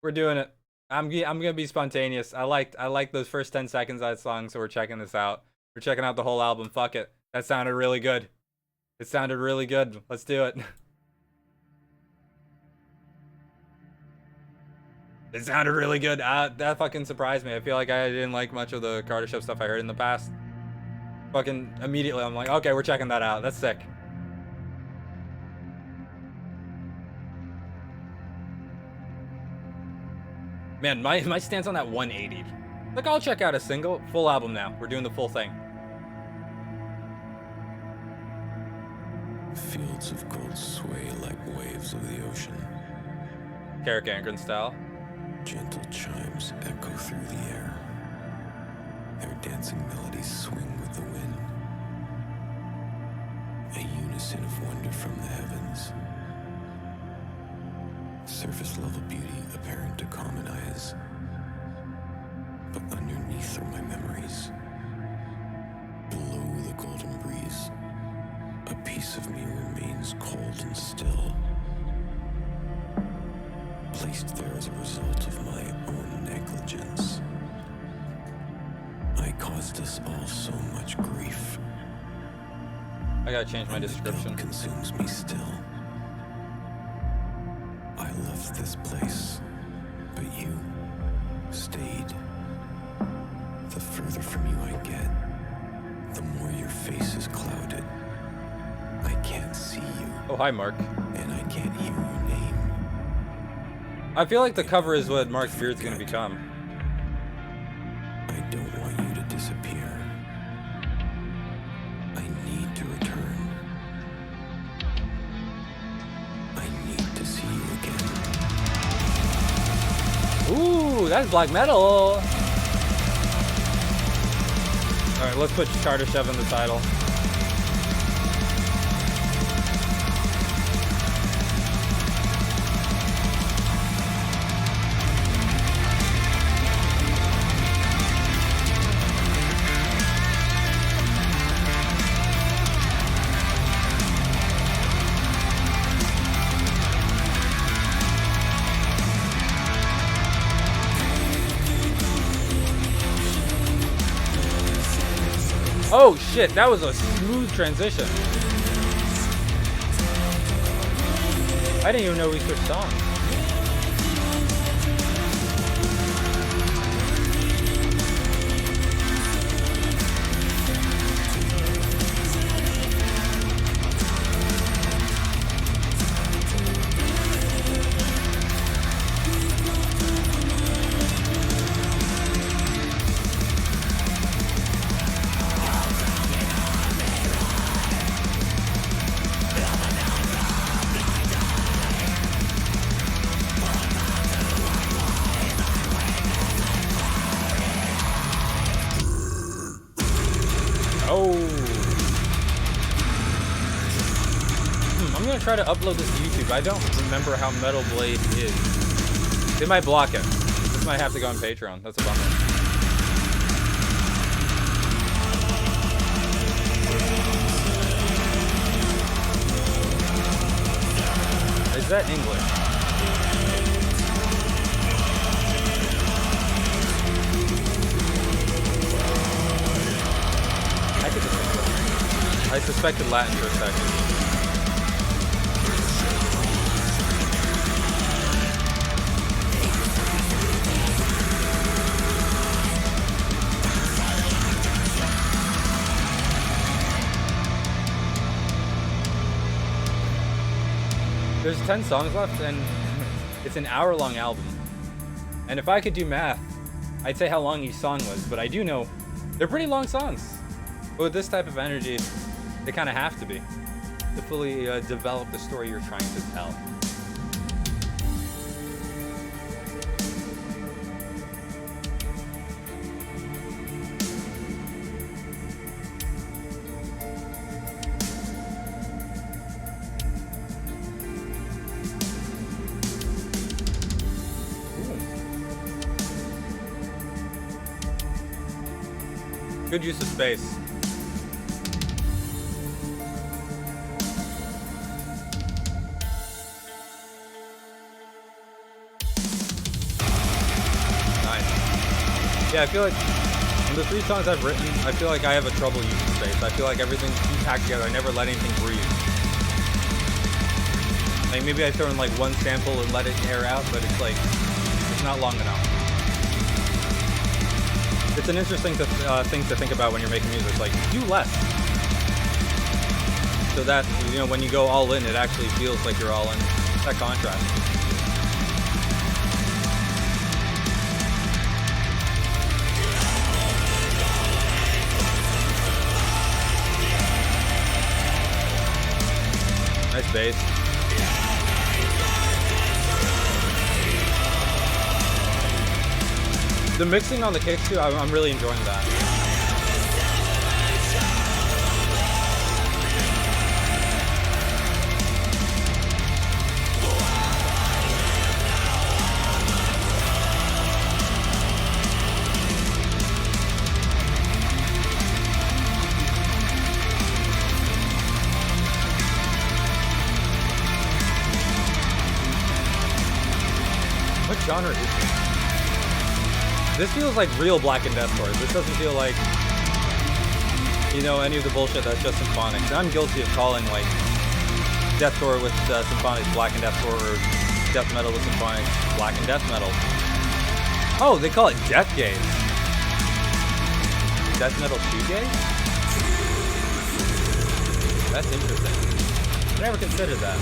We're doing it. I'm gonna be spontaneous. I liked those first 10 seconds of that song, so we're checking this out. We're checking out the whole album. Fuck it. That sounded really good. It sounded really good. Let's do it. It sounded really good. That fucking surprised me. I feel like I didn't like much of the Kardashev stuff I heard in the past. Fucking immediately, I'm like, okay, we're checking that out. That's sick. Man, my stance on that 180. Like, I'll check out a single, full album now. We're doing the full thing. Fields of gold sway like waves of the ocean. Carrick Ankren style. Gentle chimes echo through the air. Their dancing melodies swing with the wind. A unison of wonder from the heavens. Surface level beauty apparent to common eyes. But underneath are my memories. Below the golden breeze, a piece of me remains cold and still. Placed there as a result of my own negligence. I caused us all so much grief. I gotta change my description. The guilt consumes me still. I left this place, but you stayed. The further from you I get, the more your face is clouded. I can't see you. Oh, hi, Mark. And I can't hear your name. I feel like the cover is what Mark's beard's gonna become. I don't want you to disappear. I need to return. I need to see you again. Ooh, that's black metal. Alright, let's put Kardashev in the title. Oh shit, that was a smooth transition. I didn't even know we switched songs. I'm gonna try to upload this to YouTube. I don't remember how Metal Blade is. They might block it. This might have to go on Patreon. That's a bummer. Is that English? I suspected Latin for a second. There's 10 songs left, and it's an hour-long album. And if I could do math, I'd say how long each song was, but I do know they're pretty long songs. But with this type of energy, they kind of have to be to fully develop the story you're trying to tell. Good use of space. Yeah, I feel like in the 3 songs I've written, I feel like I have a trouble using space. I feel like everything's too packed together. I never let anything breathe. Like maybe I throw in like one sample and let it air out, but it's like, it's not long enough. It's an interesting thing to think about when you're making music. It's like, do less. So that, you know, when you go all in, it actually feels like you're all in. That contrast. Nice bass. The mixing on the kicks too, I'm really enjoying that. What genre is this? This feels like real Black and Deathcore. This doesn't feel like, you know, any of the bullshit that's just symphonic. I'm guilty of calling like deathcore with symphonics Black and Deathcore, or death metal with symphonics Black and Death Metal. Oh, they call it DEATHGAZE. Death metal shoegaze? That's interesting. I never considered that.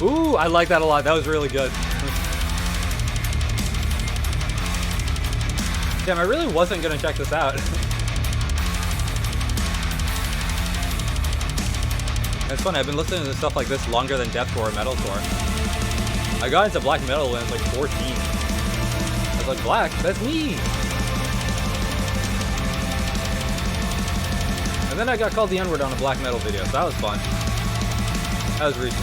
Ooh, I like that a lot. That was really good. Damn, I really wasn't gonna check this out. It's funny, I've been listening to stuff like this longer than deathcore or metalcore. I got into black metal when I was like 14. I was like, black? That's me! And then I got called the N-word on a black metal video, so that was fun. That was recent.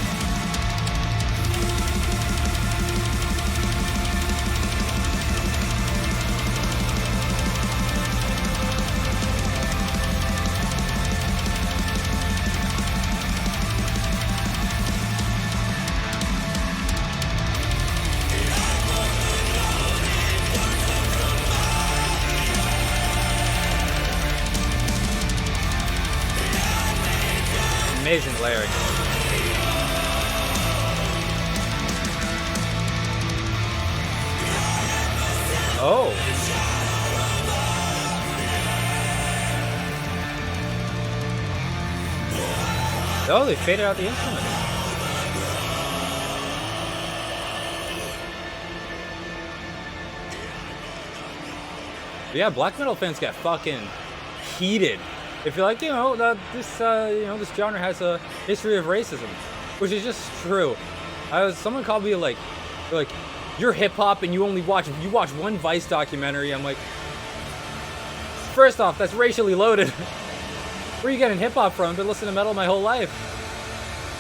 Amazing layering. Oh. Oh, they faded out the instrument. But yeah, black metal fans get fucking heated. If you're like, you know, this genre has a history of racism, which is just true. Someone called me like, you're hip hop and you watch one Vice documentary. I'm like, first off, that's racially loaded. Where are you getting hip hop from? I've been listening to metal my whole life.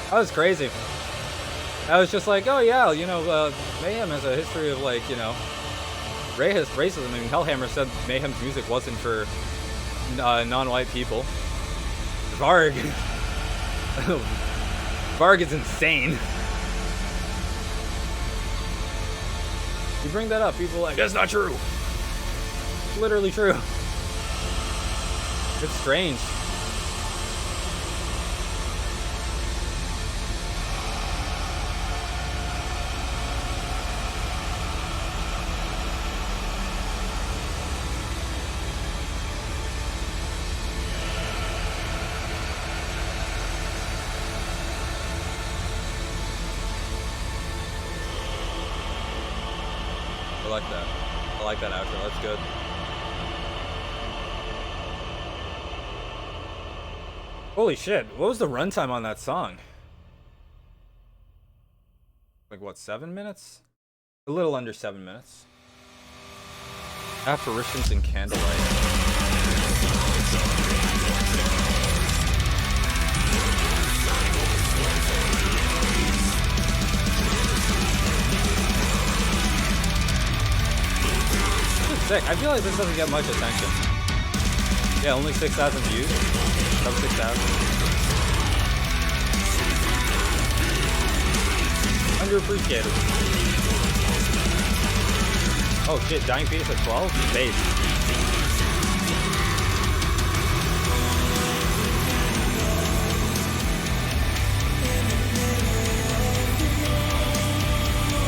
That was crazy. I was just like, oh yeah, you know, Mayhem has a history of like, you know, racism. I mean, Hellhammer said Mayhem's music wasn't for non-white people. Varg. Varg is insane. You bring that up, people are like, that's not true. It's literally true. It's strange. I like that outro. That's good. Holy shit. What was the runtime on that song? Like what, 7 minutes? A little under 7 minutes. Apparitions and Candlelight. sick. I feel like this doesn't get much attention. Yeah, only 6,000 views. Sub 6,000. Underappreciated. Oh shit, Dying Fetus at 12? Base.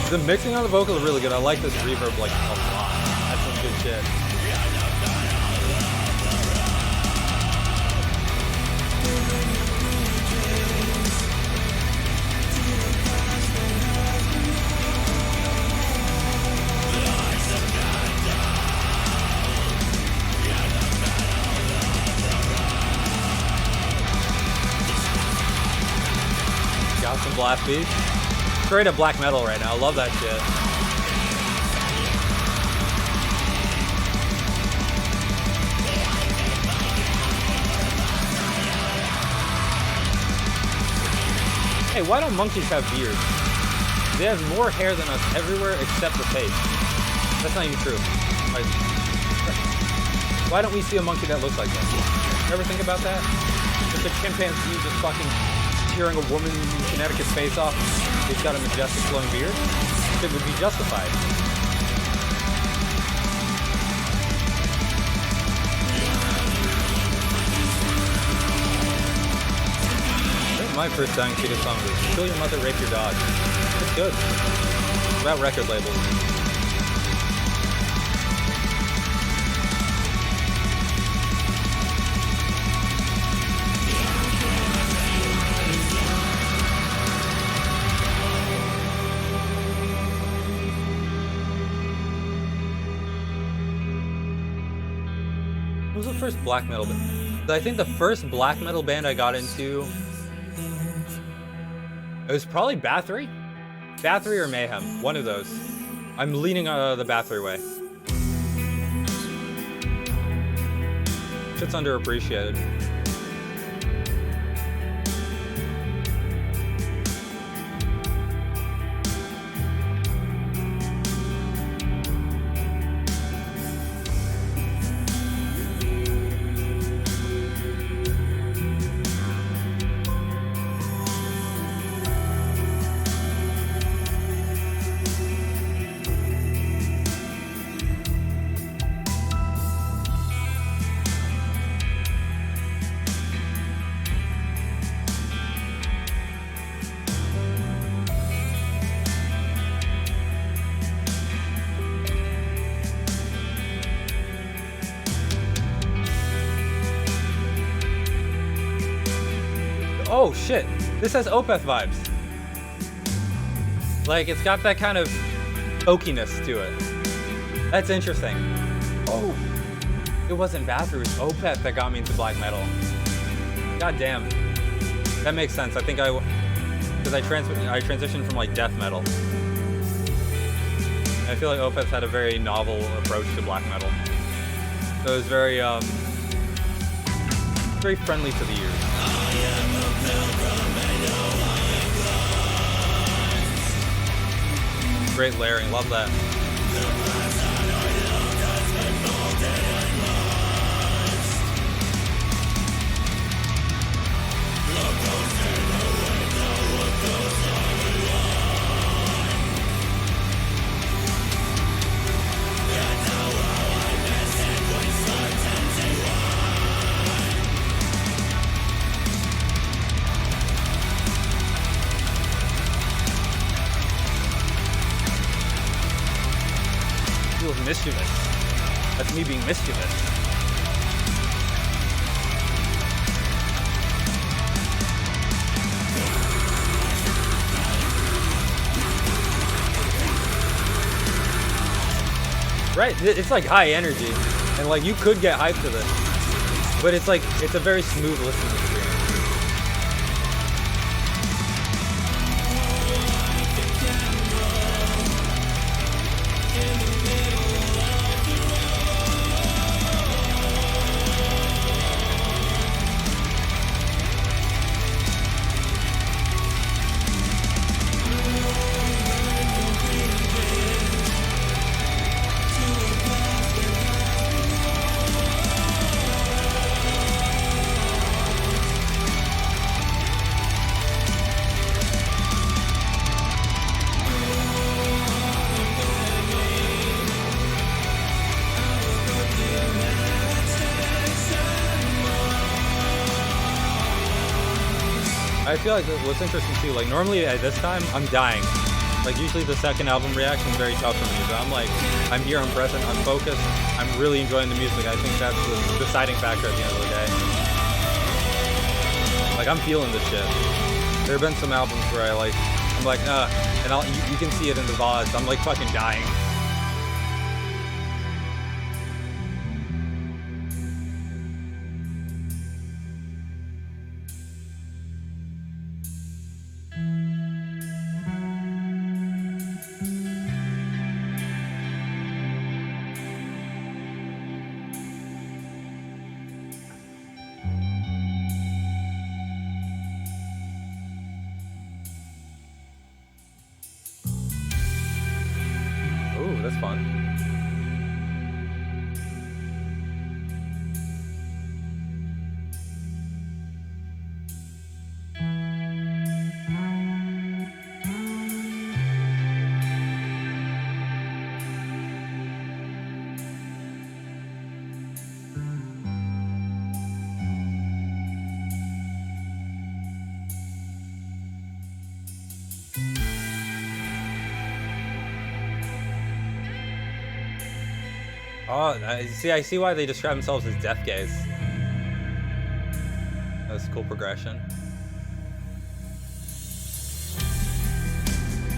The mixing on the vocal is really good. I like this reverb like a lot. That's some good shit. Got some blast beats. Straight up black metal right now. I love that shit. Hey, why don't monkeys have beards? They have more hair than us everywhere except the face. That's not even true. Like, why don't we see a monkey that looks like that? You ever think about that? If the chimpanzee just fucking tearing a woman in Connecticut's face off, he's got a majestic flowing beard, it would be justified. I think my first Dying Fetus song was Kill Your Mother, Rape Your Dog. It's good. It's about record labels. What was the first black metal band? I think the first black metal band I got into, it was probably Bathory? Bathory or Mayhem, one of those. I'm leaning the Bathory way. Shit's underappreciated. Oh shit, this has Opeth vibes. Like, it's got that kind of oakiness to it. That's interesting. Oh, it wasn't Bathory, it was Opeth that got me into black metal. God damn. That makes sense. I think because I transitioned from like death metal. And I feel like Opeth had a very novel approach to black metal. So it was very friendly to the ears. Great layering, love that. Mischievous. That's me being mischievous. Right, it's like high energy, and like you could get hyped to this, but it's like, it's a very smooth listening experience. I feel like what's interesting too, like normally at this time, I'm dying. Like usually the second album reaction is very tough for me, but I'm like, I'm here, I'm present, I'm focused, I'm really enjoying the music. I think that's the deciding factor at the end of the day. Like I'm feeling this shit. There have been some albums where I'm like, and you can see it in the VODs, I'm like fucking dying. That's fun. Oh, I see why they describe themselves as DEATHGAZE. That's a cool progression.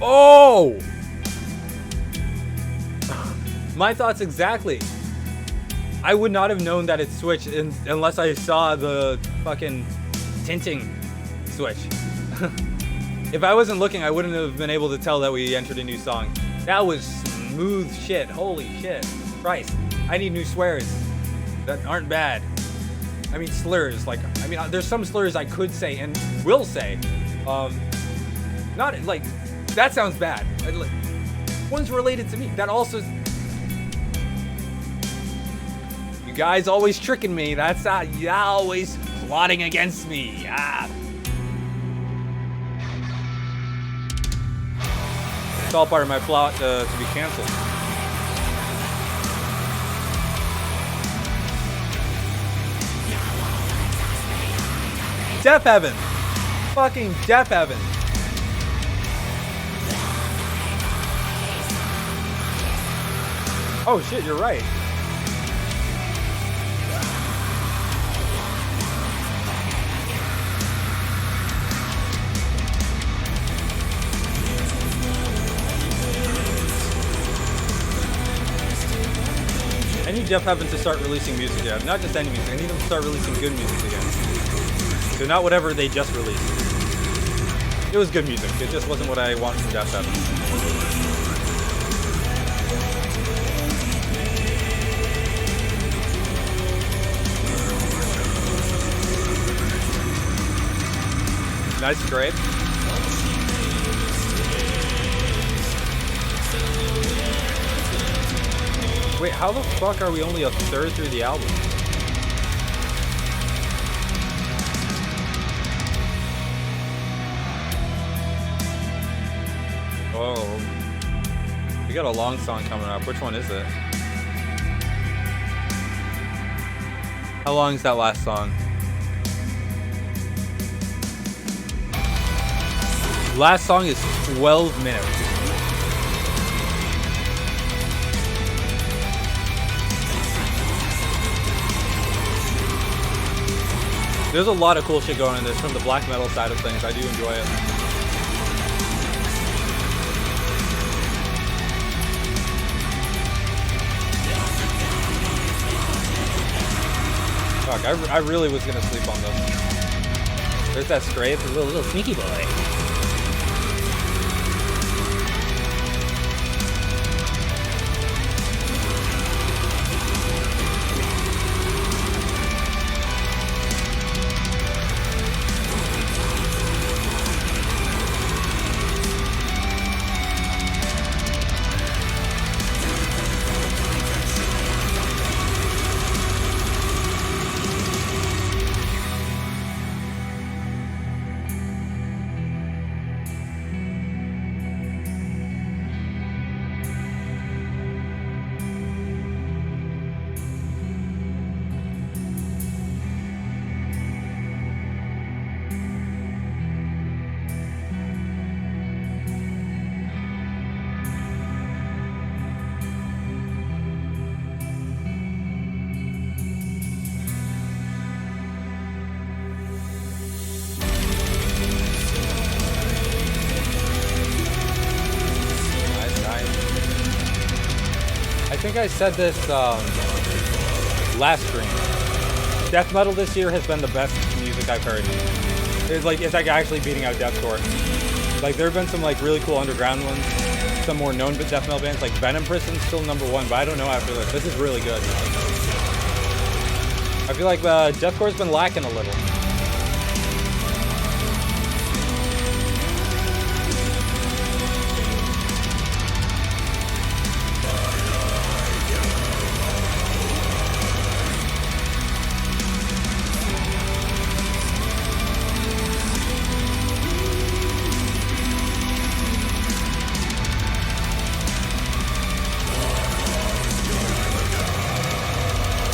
Oh! My thoughts exactly. I would not have known that it switched unless I saw the fucking tinting switch. If I wasn't looking, I wouldn't have been able to tell that we entered a new song. That was smooth shit. Holy shit. Christ. I need new swears that aren't bad. I mean slurs, like, I mean, there's some slurs I could say and will say. Not, like, that sounds bad. One's related to me. That also... You guys always tricking me. That's not... You always plotting against me. Ah. It's all part of my plot to be canceled. Death Heaven! Fucking Death Heaven! Oh shit, you're right. I need Death Heaven to start releasing music again. Not just any music, I need them to start releasing good music again. So not whatever they just released. It was good music. It just wasn't what I wanted from Death Heaven. Nice grade. Wait, how the fuck are we only a third through the album? Oh, we got a long song coming up. Which one is it? How long is that last song? Last song is 12 minutes. There's a lot of cool shit going on in this from the black metal side of things. I do enjoy it. Fuck, I really was gonna sleep on this. There's that Scrape, a little sneaky boy. think I said this last stream. Death metal this year has been the best music I've heard. It's like actually beating out deathcore. Like there have been some like really cool underground ones, some more known death metal bands like Venom Prison's still #1, but I don't know after this. This is really good. I feel like deathcore's been lacking a little.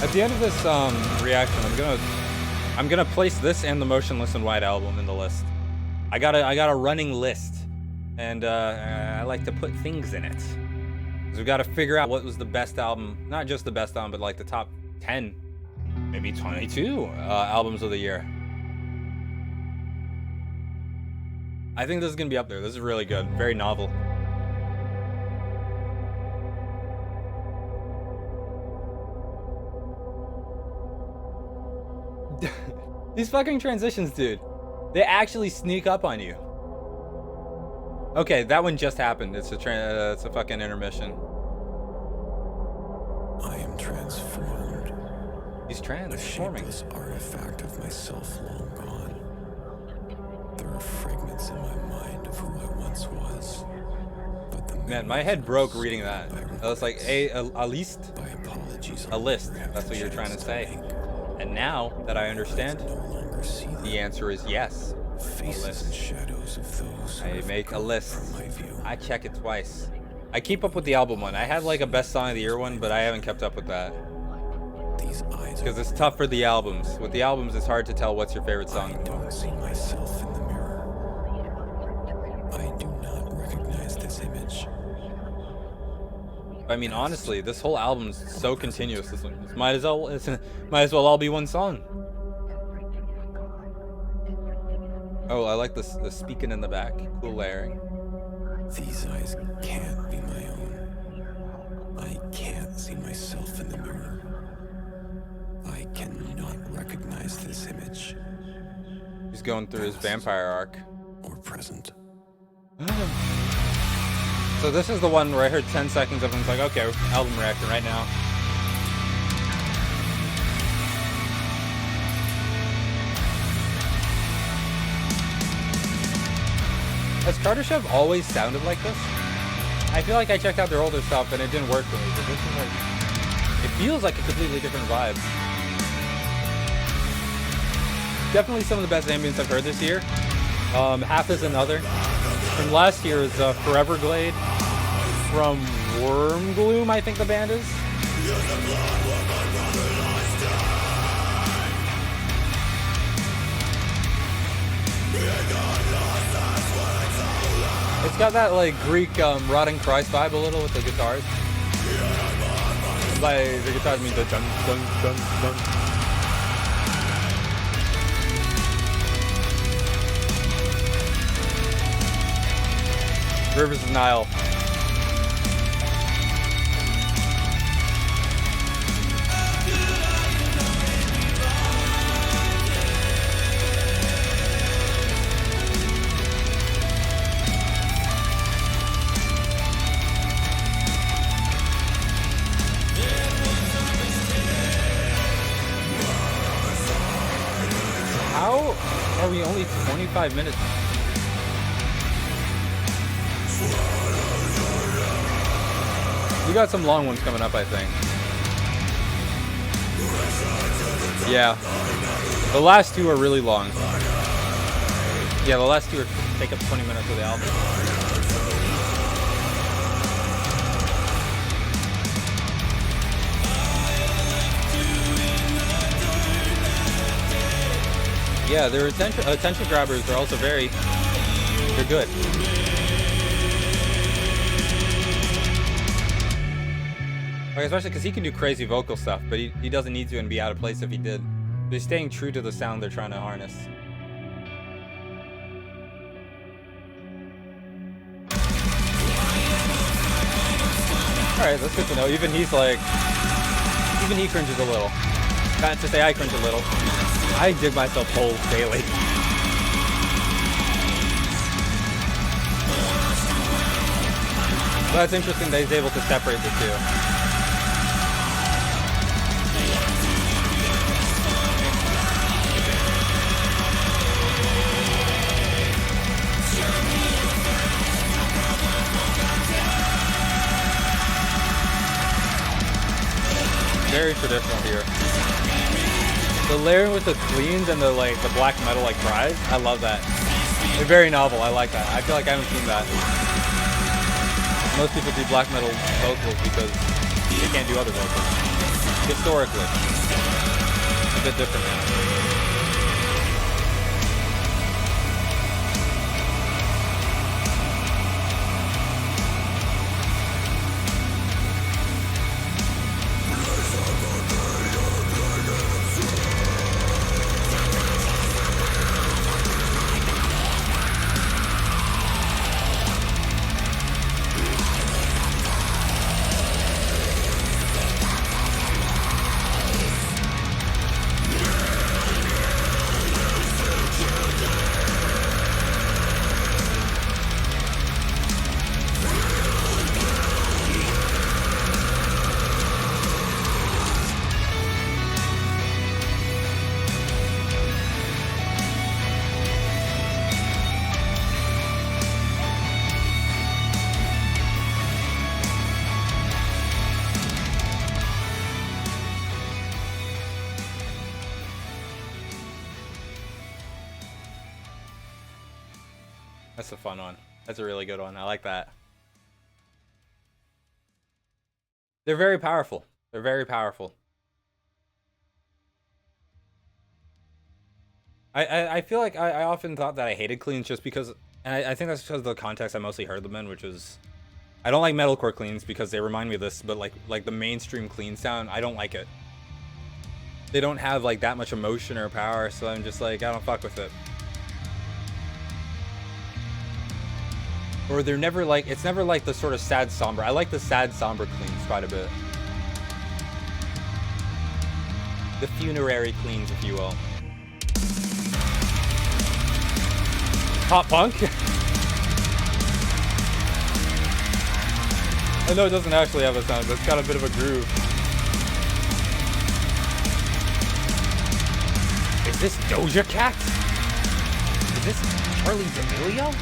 At the end of this reaction, I'm gonna place this and the Motionless in White album in the list. I got a running list, and I like to put things in it. So we got to figure out what was the best album, not just the best album, but like the top 10, maybe 22 albums of the year. I think this is gonna be up there. This is really good, very novel. These fucking transitions, dude. They actually sneak up on you. Okay, that one just happened. It's a fucking intermission. I am transformed. He's transforming. A shapeless artifact of myself long gone. There are fragments in my mind of who I once was. But the man, my head broke reading that. I was like, a list? By apologies, a list. That's what you're trying to say. And now that I understand, the answer is yes. Faces and shadows of those I make a list. I check it twice. I keep up with the album one. I had like a best song of the year one, but I haven't kept up with that. Because it's tough for the albums. With the albums, it's hard to tell what's your favorite song. I don't see myself in the mirror. I do not recognize this image. I mean, honestly, this whole album's so continuous. This might as well all be one song. Oh, I like the speaking in the back. Cool layering. These eyes can't be my own. I can't see myself in the mirror. I cannot recognize this image. He's going through his vampire arc. Or present. So this is the one where I heard 10 seconds of him. It's like, okay, album reaction right now. Has Kardashev always sounded like this? I feel like I checked out their older stuff and it didn't work for me, but this is like, it feels like a completely different vibe. Definitely some of the best ambience I've heard this year. Half is Another. From last year is Forever Glade. From Worm Gloom, I think the band is. It's got that like Greek Rotting Christ vibe a little with the guitars. By the guitars mean the dun dun dun dun. Rivers of Nile. How are we only 25 minutes? We got some long ones coming up, I think. Yeah. The last two are really long. Yeah, the last two take up 20 minutes of the album. Yeah, their attention grabbers are also they're good. Like, especially because he can do crazy vocal stuff, but he doesn't need to and be out of place if he did. They're staying true to the sound they're trying to harness. Alright, that's good to know. Even he's like, even he cringes a little. Not to say I cringe a little. I dig myself holes daily. But it's interesting that he's able to separate the two. Very traditional here. The layering with the cleans and the like the black metal like cries, I love that. They're very novel. I like that. I feel like I haven't seen that. Most people do black metal vocals because they can't do other vocals. Historically, a bit different now. That's a fun one. That's a really good one. I like that. They're very powerful. They're very powerful. I feel like I often thought that I hated cleans just because, and I think that's because of the context I mostly heard them in, which was, I don't like metalcore cleans because they remind me of this, but like the mainstream clean sound, I don't like it. They don't have like that much emotion or power, so I'm just like, I don't fuck with it. Or they're never like, it's never like the sort of sad somber. I like the sad somber cleans quite a bit. The funerary cleans, if you will. Pop punk? I know it doesn't actually have a sound, but it's got a bit of a groove. Is this Doja Cat? Is this Charlie D'Amelio?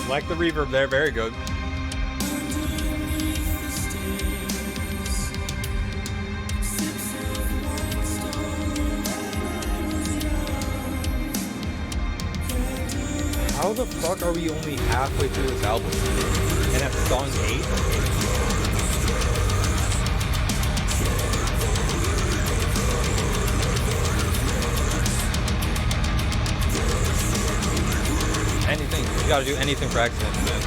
Like the reverb there, very good. How the fuck are we only halfway through this album? And at song 8? Anything. You gotta do anything for accident, man.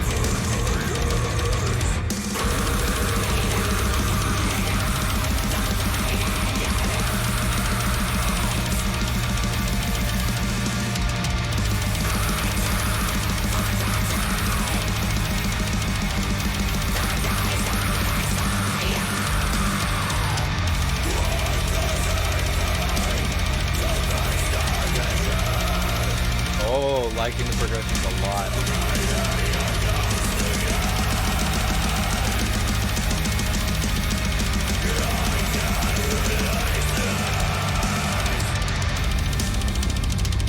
Oh, liking the progressions a lot.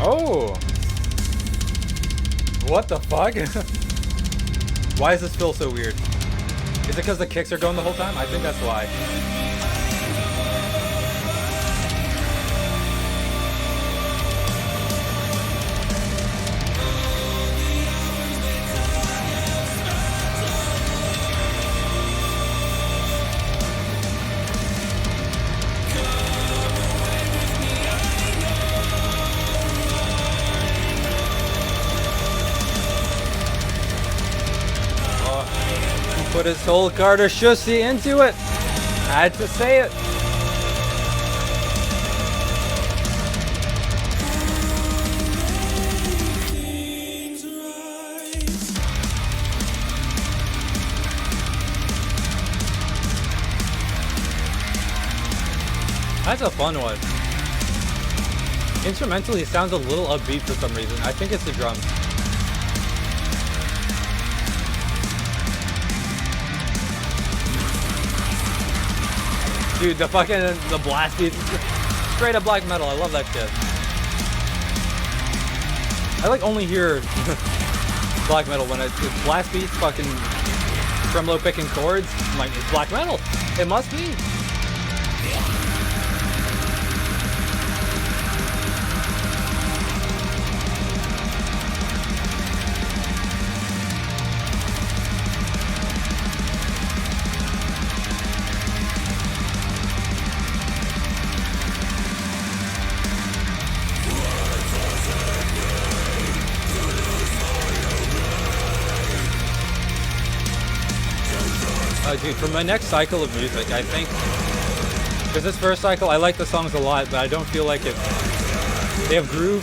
Oh! What the fuck? Why does this feel so weird? Is it because the kicks are going the whole time? I think that's why. put his whole Kardashev into it. I had to say it. That's a fun one. Instrumentally, it sounds a little upbeat for some reason. I think it's the drums. Dude, the blast beats, straight up black metal. I love that shit. I like only hear black metal when it's blast beats, fucking tremolo picking chords. I'm like, it's black metal. It must be. Dude, for my next cycle of music, I think, because this first cycle, I like the songs a lot, but I don't feel like it, they have groove,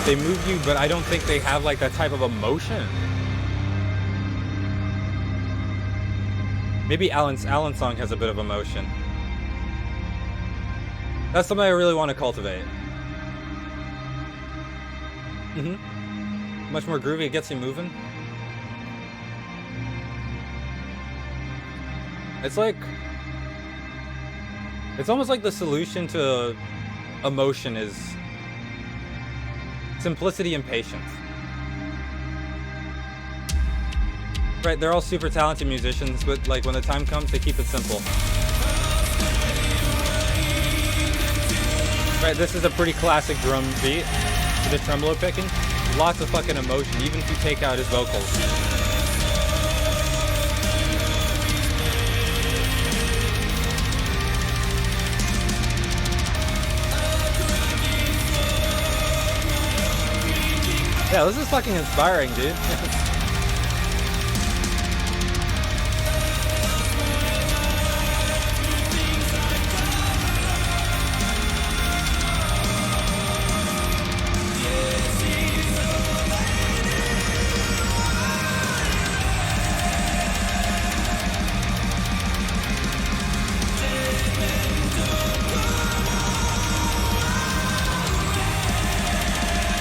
they move you, but I don't think they have like that type of emotion. Maybe Alan's song has a bit of emotion. That's something I really want to cultivate. Much more groovy, it gets you moving. It's like, it's almost like the solution to emotion is simplicity and patience. Right, they're all super talented musicians, but like when the time comes, they keep it simple. Right, this is a pretty classic drum beat with the tremolo picking. Lots of fucking emotion, even if you take out his vocals. Yeah, this is fucking inspiring, dude.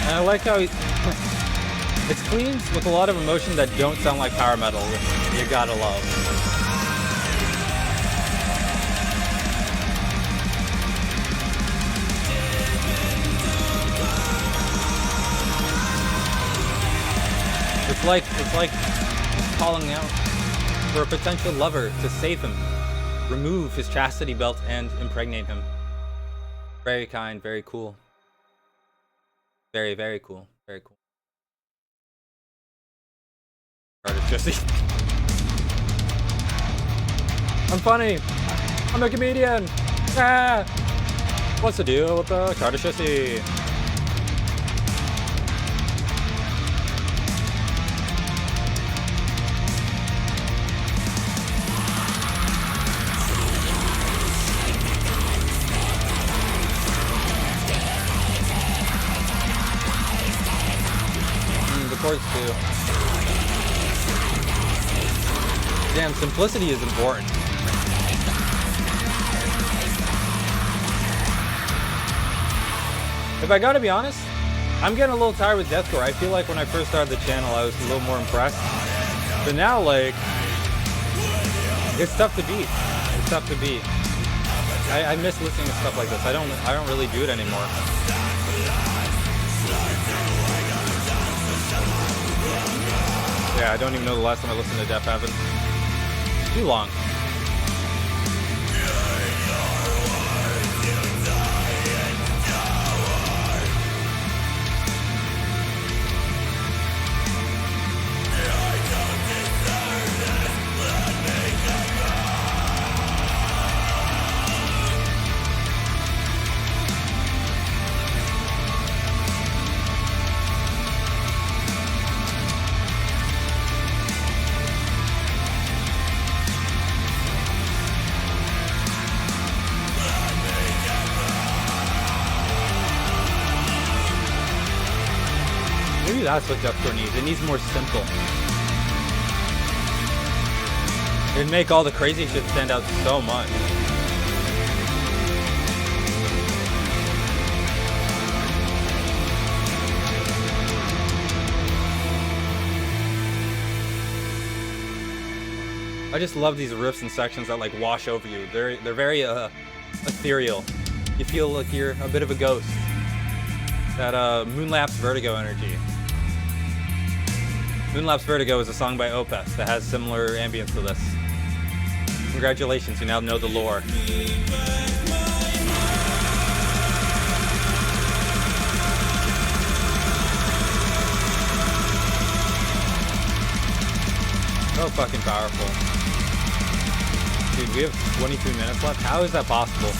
And I like how it's clean with a lot of emotion that don't sound like power metal, which you gotta love. It's like calling out for a potential lover to save him, remove his chastity belt, and impregnate him. Very kind, very cool. Very, very cool. Very cool. Jesse. I'm funny. I'm a comedian. Ah! What's the deal with the Kardashev? The chords too. Damn, simplicity is important. If I gotta be honest, I'm getting a little tired with deathcore. I feel like when I first started the channel, I was a little more impressed. But now, like, it's tough to beat. It's tough to beat. I miss listening to stuff like this. I don't really do it anymore. Yeah, I don't even know the last time I listened to Death Heaven. Too long. maybe that's what deathcore needs. It needs more simple. It'd make all the crazy shit stand out so much. I just love these riffs and sections that like wash over you. They're very ethereal. You feel like you're a bit of a ghost. That Moonlapse Vertigo energy. Moonlapse Vertigo is a song by Opeth that has similar ambience to this. Congratulations, you now know the lore. So fucking powerful. Dude, we have 23 minutes left. How is that possible?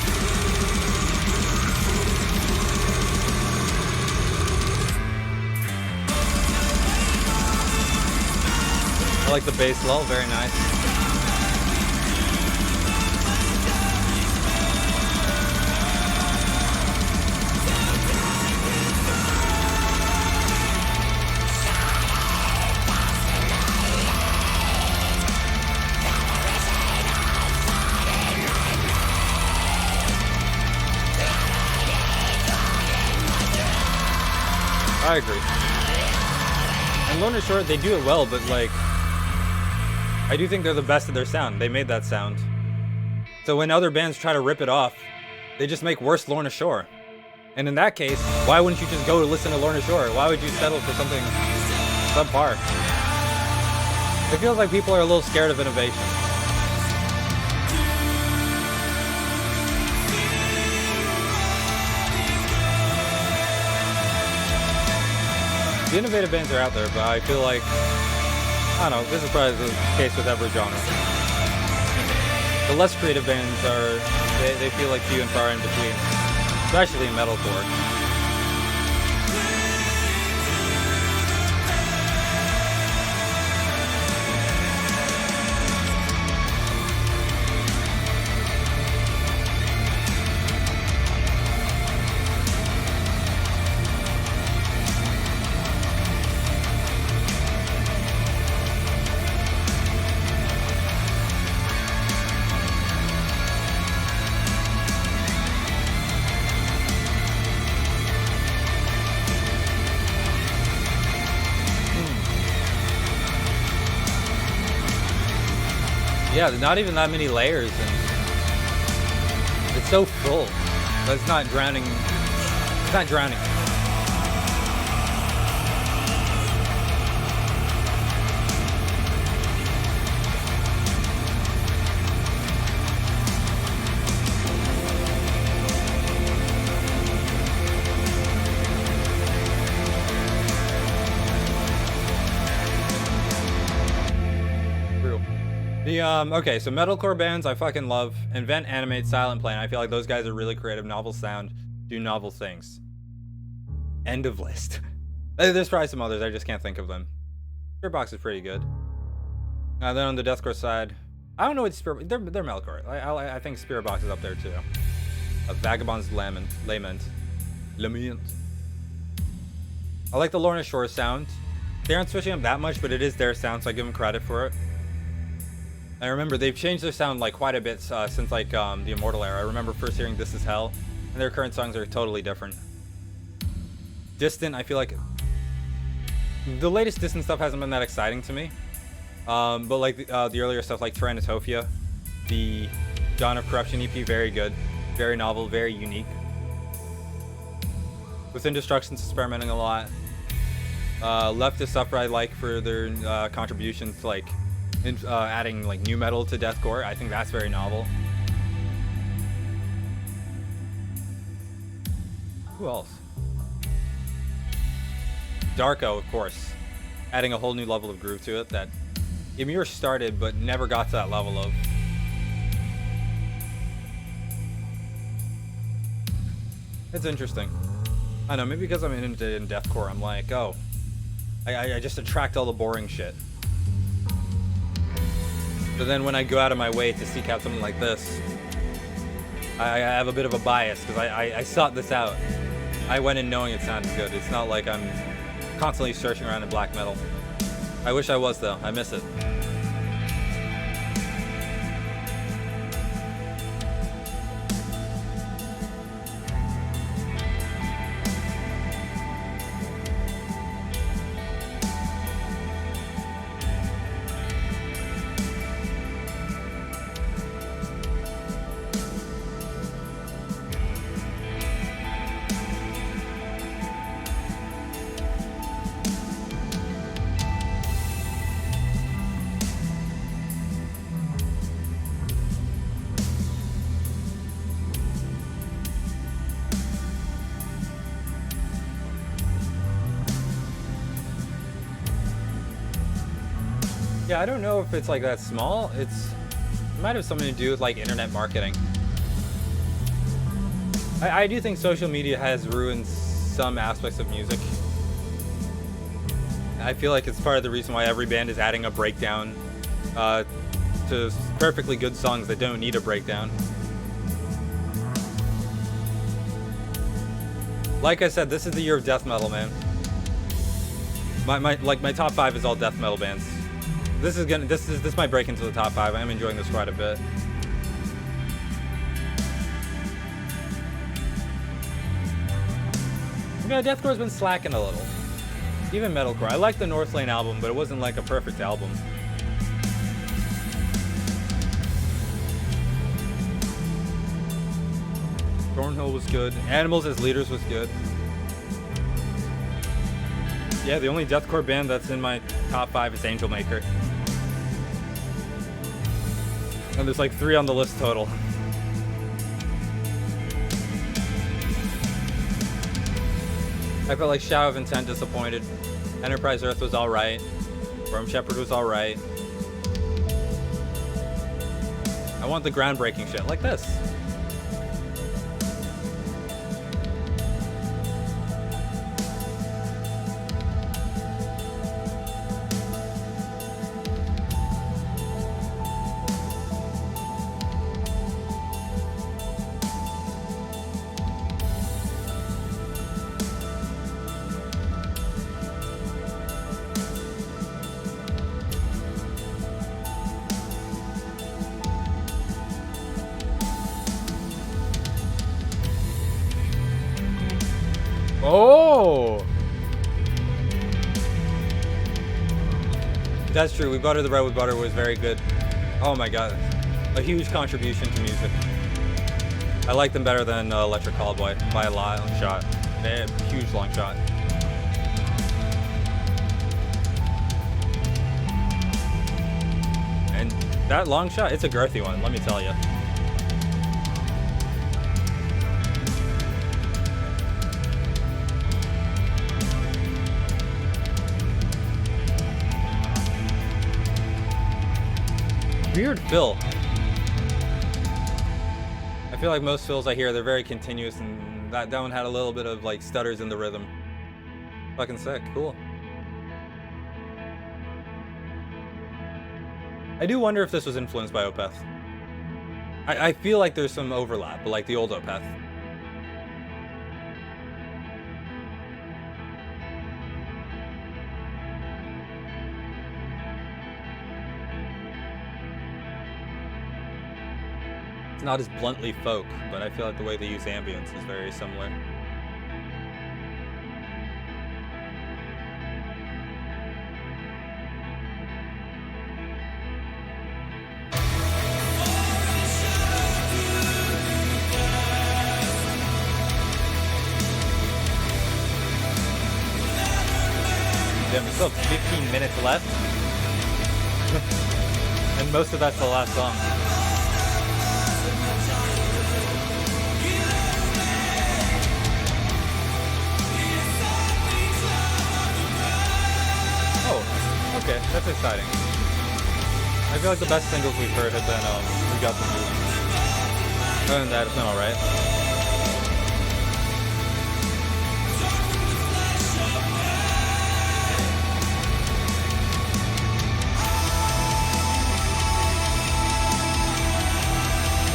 I like the bass lull, very nice. I agree. And Lorna Shore, they do it well, but like, I do think they're the best at their sound. They made that sound. So when other bands try to rip it off, they just make worse Lorna Shore. And in that case, why wouldn't you just go to listen to Lorna Shore? Why would you settle for something subpar? It feels like people are a little scared of innovation. The innovative bands are out there, but I feel like, I don't know, this is probably the case with every genre. The less creative bands are, they feel like few and far in between, especially in metalcore. Yeah, not even that many layers, and it's so full, but it's not drowning. It's not drowning. Okay, so metalcore bands I fucking love. Invent, Animate, Silent Plane. I feel like those guys are really creative, novel sound, do novel things. End of list. There's probably some others, I just can't think of them. Spiritbox is pretty good. Then on the deathcore side, I don't know what Spirit. They're metalcore. I think Spiritbox is up there too. Vagabond's Lament. I like the Lorna Shore sound. They aren't switching up that much, but it is their sound, so I give them credit for it. I remember they've changed their sound like quite a bit since like the Immortal era. I remember first hearing This Is Hell, and their current songs are totally different. Distant, I feel like the latest Distant stuff hasn't been that exciting to me. But like the earlier stuff like Tyrannotopia, the Dawn of Corruption EP, very good, very novel, very unique. Within Destruction's experimenting a lot. Left to Suffer I like for their contributions to like adding like new metal to deathcore. I think that's very novel. Who else? Darko, of course, adding a whole new level of groove to it that Ymir started but never got to that level of. It's interesting. I know, maybe because I'm in deathcore, I'm like, oh, I just attract all the boring shit. But then when I go out of my way to seek out something like this, I have a bit of a bias because I sought this out. I went in knowing it sounded good. It's not like I'm constantly searching around in black metal. I wish I was, though. I miss it. Yeah, I don't know if it's like that small. It might have something to do with like internet marketing. I do think social media has ruined some aspects of music. I feel like it's part of the reason why every band is adding a breakdown to perfectly good songs that don't need a breakdown. Like I said, this is the year of death metal, man. My top 5 is all death metal bands. This might break into the top 5. I am enjoying this quite a bit. Yeah, deathcore's been slacking a little. Even metalcore. I like the Northlane album, but it wasn't like a perfect album. Thornhill was good. Animals as Leaders was good. Yeah, the only deathcore band that's in my top 5 is Angel Maker. And there's like 3 on the list total. I felt like Shadow of Intent disappointed. Enterprise Earth was alright. Worm Shepherd was alright. I want the groundbreaking shit like this. Oh! That's true. We Butter the Bread with Butter was very good. Oh my god. A huge contribution to music. I like them better than Electric Callboy by a long shot. A huge long shot. And that long shot, it's a girthy one, let me tell you. Weird fill. I feel like most fills I hear, they're very continuous, and that one had a little bit of like stutters in the rhythm. Fucking sick, cool. I do wonder if this was influenced by Opeth. I feel like there's some overlap, but like the old Opeth. Not as bluntly folk, but I feel like the way they use ambience is very similar. Damn, we still have 15 minutes left. And most of that's the last song. Okay, that's exciting. I feel like the best singles we've heard have been, We Got the Movie. Other than that, it's been alright.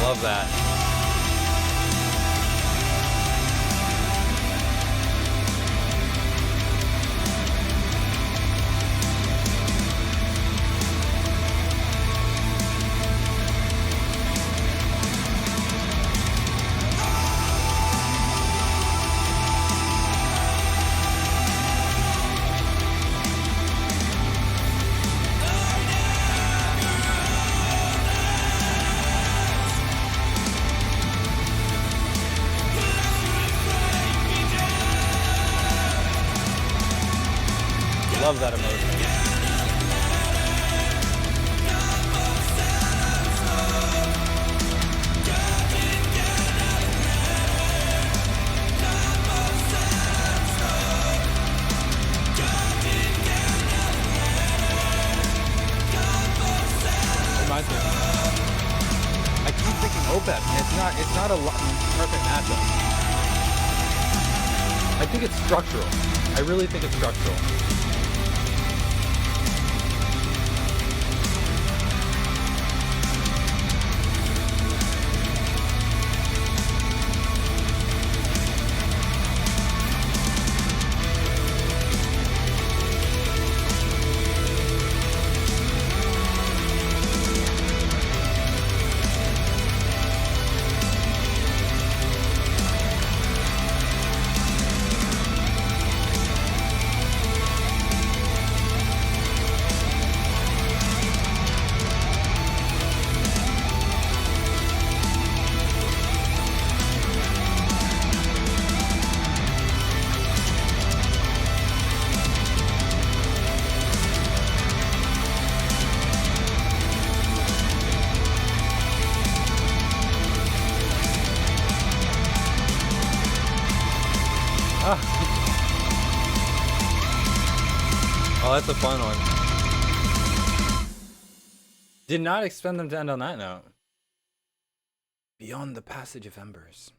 Love that. love that emotion. Reminds me. I keep thinking Opeth, and it's not a perfect matchup. I think it's structural. I really think it's structural. Oh, that's a fun one. Did not expect them to end on that note. Beyond the Passage of Embers.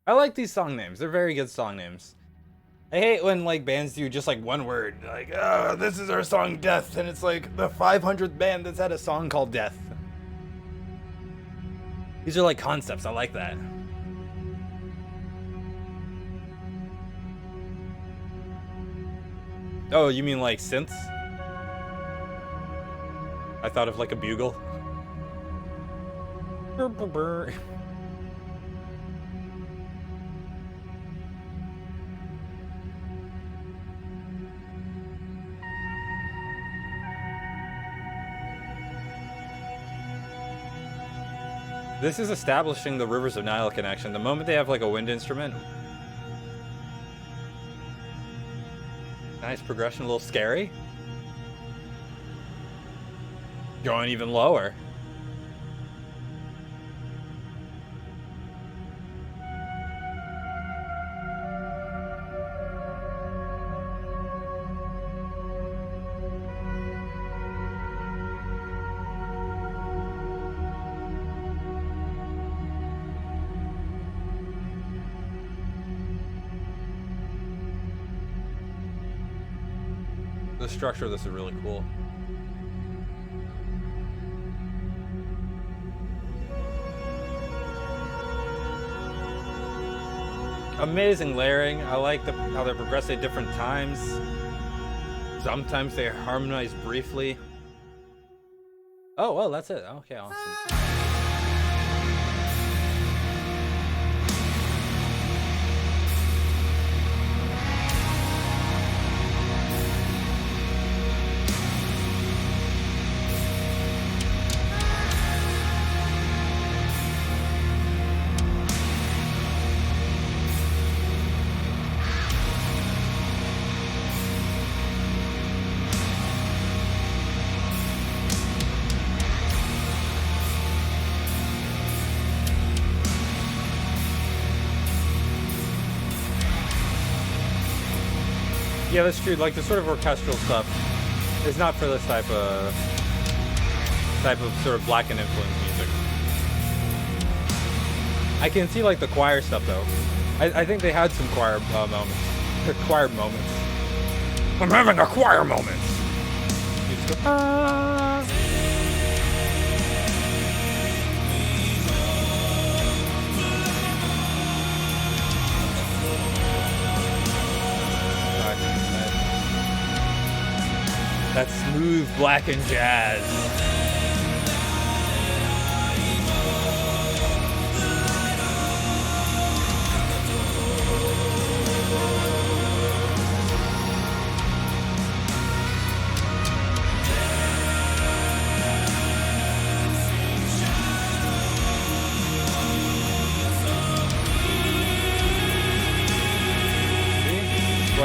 I like these song names. They're very good song names. I hate when like bands do just like one word. Like, oh, this is our song Death. And it's like the 500th band that's had a song called Death. These are like concepts. I like that. Oh, you mean like synths? I thought of like a bugle. Burr, burr, burr. This is establishing the Rivers of Nile connection. The moment they have like a wind instrument. Nice progression, a little scary. Going even lower. The structure of this is really cool. Amazing layering. I like how they're progressed at different times. Sometimes they harmonize briefly. Oh, well, that's it. Okay, awesome. Yeah, that's true. Like the sort of orchestral stuff is not for this type of sort of blackened influence music. I can see like the choir stuff though. I think they had some choir moments. Choir moments. I'm having a choir moment. You just go, ah. That smooth blackened jazz.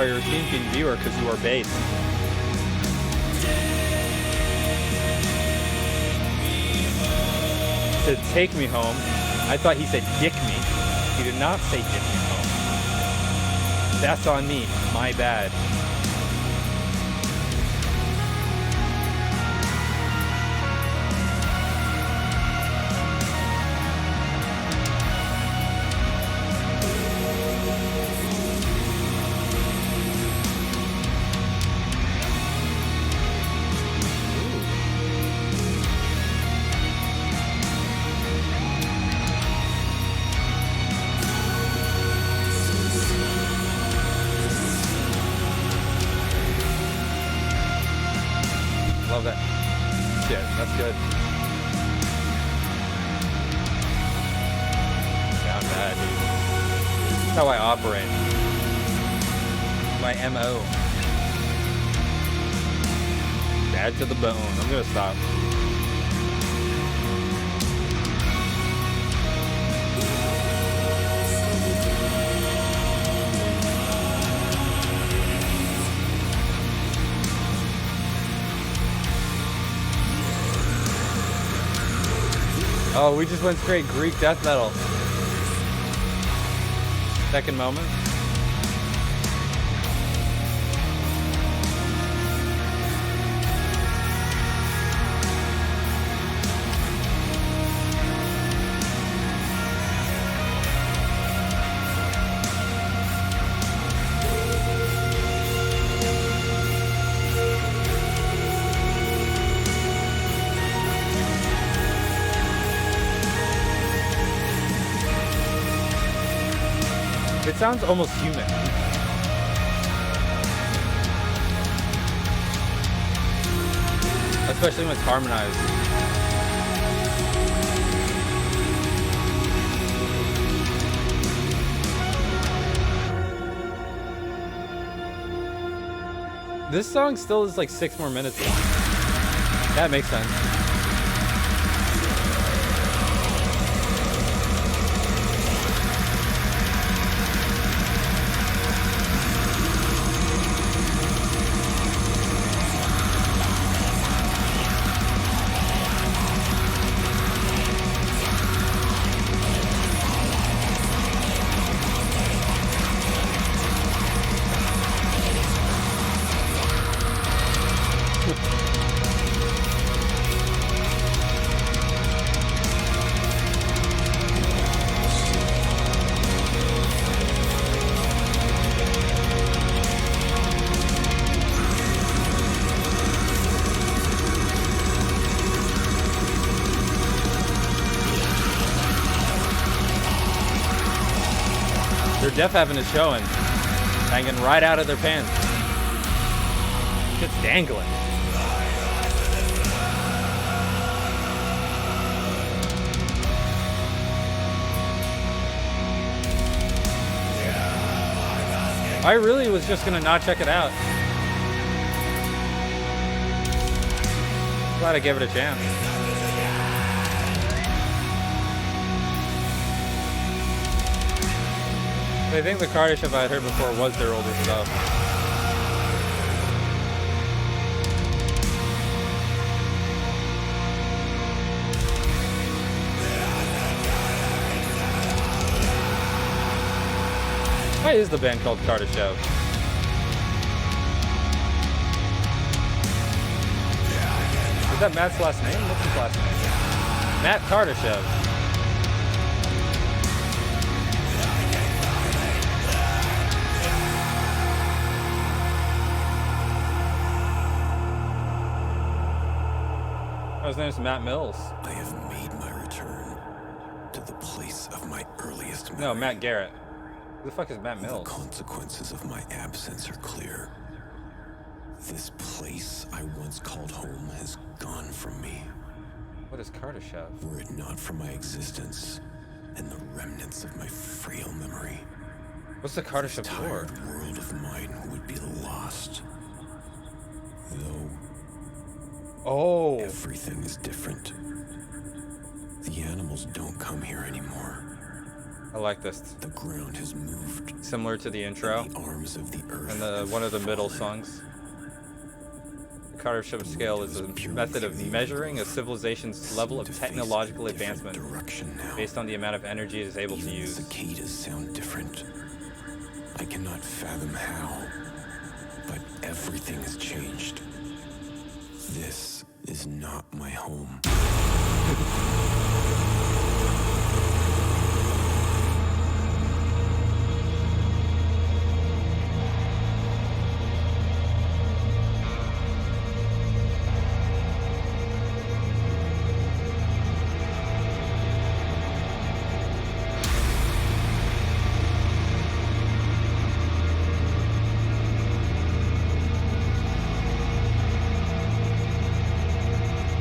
are your Steam Fiend viewer because you are base. Said take me home. I thought he said dick me. He did not say dick me home. That's on me. My bad. Love that. Shit, that's good. Not bad, dude. That's how I operate. My MO. Bad to the bone. I'm gonna stop. Oh, we just went straight Greek death metal. Second moment. It sounds almost human. Especially when it's harmonized. This song still is like 6 more minutes long. That makes sense. Their Def Heaven is showing. Hanging right out of their pants. It's dangling. I really was just gonna not check it out. Glad I gave it a chance. I think the Kardashev I had heard before was their older stuff. Why is the band called Kardashev? Is that Matt's last name? What's his last name? Matt Kardashev. His name is Matt Mills. I have made my return to the place of my earliest memory. No, Matt Garrett. Who the fuck is Matt Mills? The consequences of my absence are clear. This place I once called home has gone from me. What is Kardashev? Were it not for my existence and the remnants of my frail memory, What's the Kardashev this for? tired world of mine would be lost. Though Oh. everything is different. The animals don't come here anymore. I like this. The ground has moved. Similar to the intro The arms of the earth and the one of the middle songs. The Kardashev scale is a method of measuring a civilization's level of technological advancement based on the amount of energy it is able to use. Cicadas sound different. I cannot fathom how, but everything has changed. This is not my home.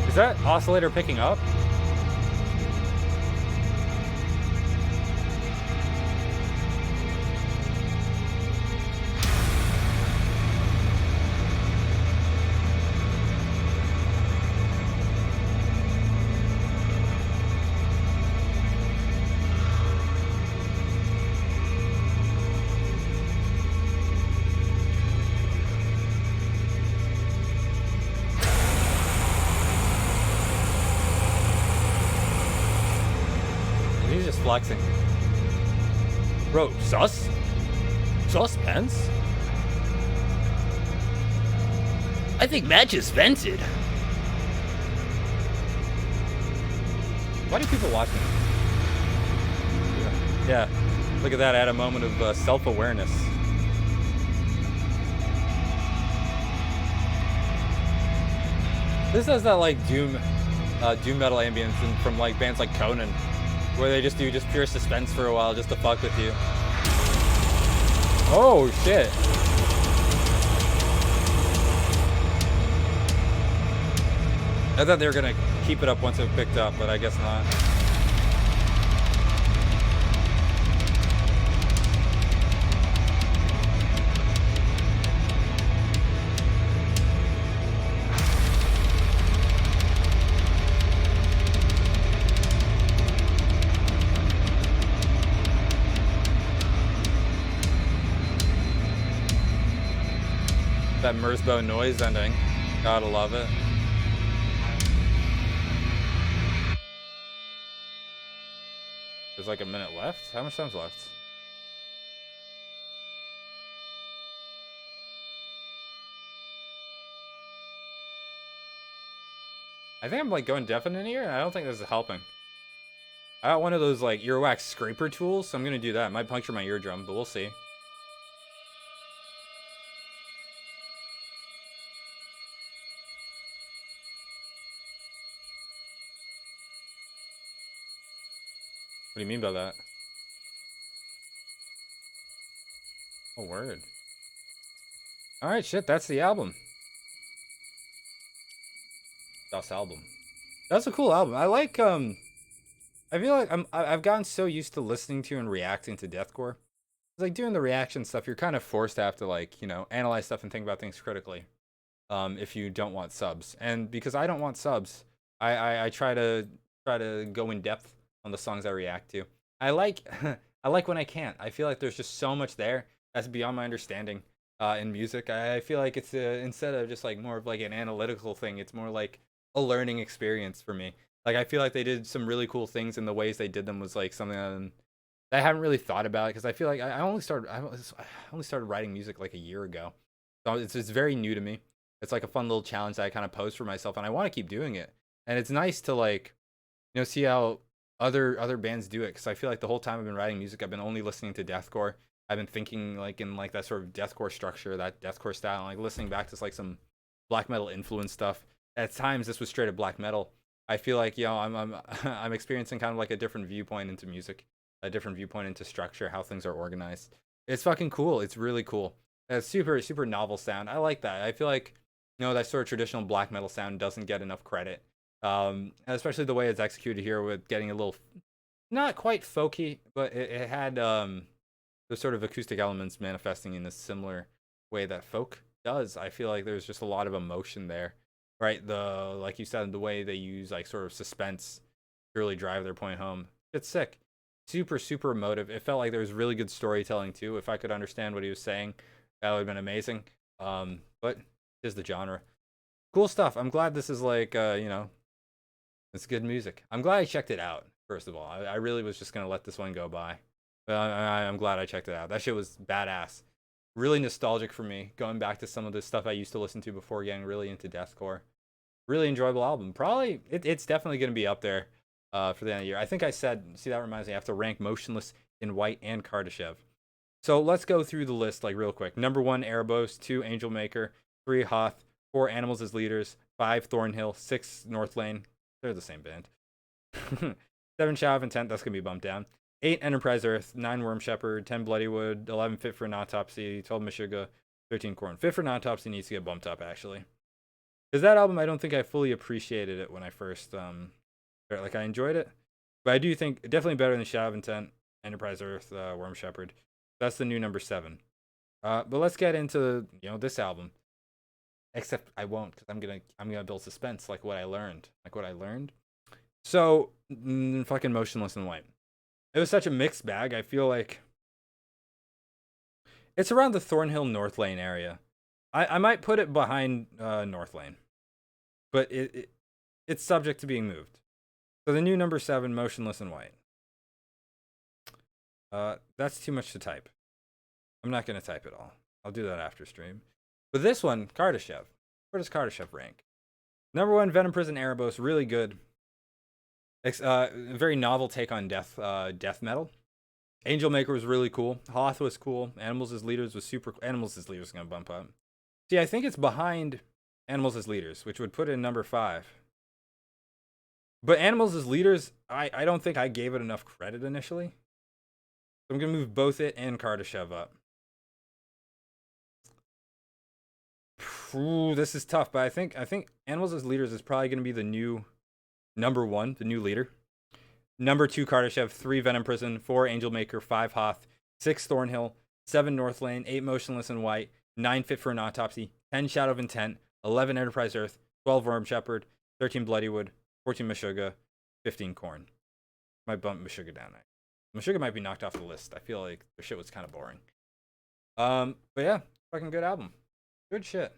Is that oscillator picking up? He's just flexing. Bro, sus? Suspense? I think Matt just vented. Why do people watch me? Yeah. Look at that, I had a moment of self-awareness. This has that like doom metal ambience from like bands like Conan, where they just do pure suspense for a while just to fuck with you. Oh shit. I thought they were gonna keep it up once it picked up, but I guess not. That Merzbow noise ending. Gotta love it. There's like a minute left? How much time's left? I think I'm like going deafening here, and I don't think this is helping. I got one of those like earwax scraper tools, so I'm gonna do that. It might puncture my eardrum, but we'll see. What do you mean by that? Oh, word. Alright, shit, that's the album. Das album. That's a cool album. I like, I feel like I've gotten so used to listening to and reacting to deathcore. It's like doing the reaction stuff, you're kind of forced to have to like, you know, analyze stuff and think about things critically. If you don't want subs. And because I don't want subs, I try to go in depth on the songs I react to. I like I like when I can't. I feel like there's just so much there that's beyond my understanding in music. I feel like it's instead of just like more of like an analytical thing, it's more like a learning experience for me. Like I feel like they did some really cool things, and the ways they did them was like something that I haven't really thought about, because I feel like I only started writing music like a year ago, so it's very new to me. It's like a fun little challenge that I kind of posed for myself, and I want to keep doing it. And it's nice to like, you know, see how other bands do it, because I feel like the whole time I've been writing music, I've been only listening to deathcore. I've been thinking like in like that sort of deathcore structure, that deathcore style, and like listening back to like some black metal influence stuff. At times, this was straight up black metal. I feel like, you know, I'm experiencing kind of like a different viewpoint into music, a different viewpoint into structure, how things are organized. It's fucking cool. It's really cool. It's super novel sound. I like that. I feel like, you know, that sort of traditional black metal sound doesn't get enough credit. Especially the way it's executed here, with getting a little, not quite folky, but it had the sort of acoustic elements manifesting in a similar way that folk does. I feel like there's just a lot of emotion there, right? Like you said, the way they use like sort of suspense to really drive their point home. It's sick. super emotive. It felt like there was really good storytelling too. If I could understand what he was saying, that would have been amazing. But is the genre. Cool stuff. I'm glad this is like, it's good music. I'm glad I checked it out, first of all. I really was just going to let this one go by. But I'm glad I checked it out. That shit was badass. Really nostalgic for me, going back to some of the stuff I used to listen to before getting really into deathcore. Really enjoyable album. Probably, it's definitely going to be up there for the end of the year. I think I said, see, that reminds me, I have to rank Motionless in White and Kardashev. So let's go through the list like real quick. Number 1, Erebos. 2, Angel Maker. 3, Hoth. 4, Animals as Leaders. 5, Thornhill. 6, North Lane. They're the same band. 7, Shadow of Intent. That's going to be bumped down. 8, Enterprise Earth. 9, Worm Shepherd. 10, Bloodywood. 11, Fit for an Autopsy. 12, Meshuggah. 13, Korn. Fit for an Autopsy needs to get bumped up, actually. Because that album, I don't think I fully appreciated it when I first, like, I enjoyed it. But I do think, definitely better than Shadow of Intent, Enterprise Earth, Worm Shepherd. That's the new number 7. But let's get into, this album. Except I won't, because I'm gonna build suspense, like what I learned. So, fucking Motionless in White. It was such a mixed bag. I feel like it's around the Thornhill North Lane area. I might put it behind North Lane, but it's subject to being moved. So the new number 7, Motionless in White. That's too much to type. I'm not gonna type it all. I'll do that after stream. But this one, Kardashev. Where does Kardashev rank? Number 1, Venom Prison Erebos, really good. Very novel take on death metal. Angel Maker was really cool. Hoth was cool. Animals as Leaders was super. Animals as Leaders is gonna bump up. See, I think it's behind Animals as Leaders, which would put it in number 5. But Animals as Leaders, I don't think I gave it enough credit initially. So I'm gonna move both it and Kardashev up. Ooh, this is tough, but I think Animals as Leaders is probably gonna be the new number 1, the new leader. Number 2, Kardashev. 3, Venom Prison. 4, Angel Maker. 5, Hoth. 6, Thornhill. 7, North Lane. 8, Motionless in White. 9, Fit for an Autopsy. 10, Shadow of Intent. 11, Enterprise Earth. 12, Worm Shepherd. 13, Bloodywood. 14, Meshuggah. 15, Korn. Might bump Meshuggah down. Meshuggah might be knocked off the list. I feel like their shit was kind of boring. But yeah, fucking good album. Good shit.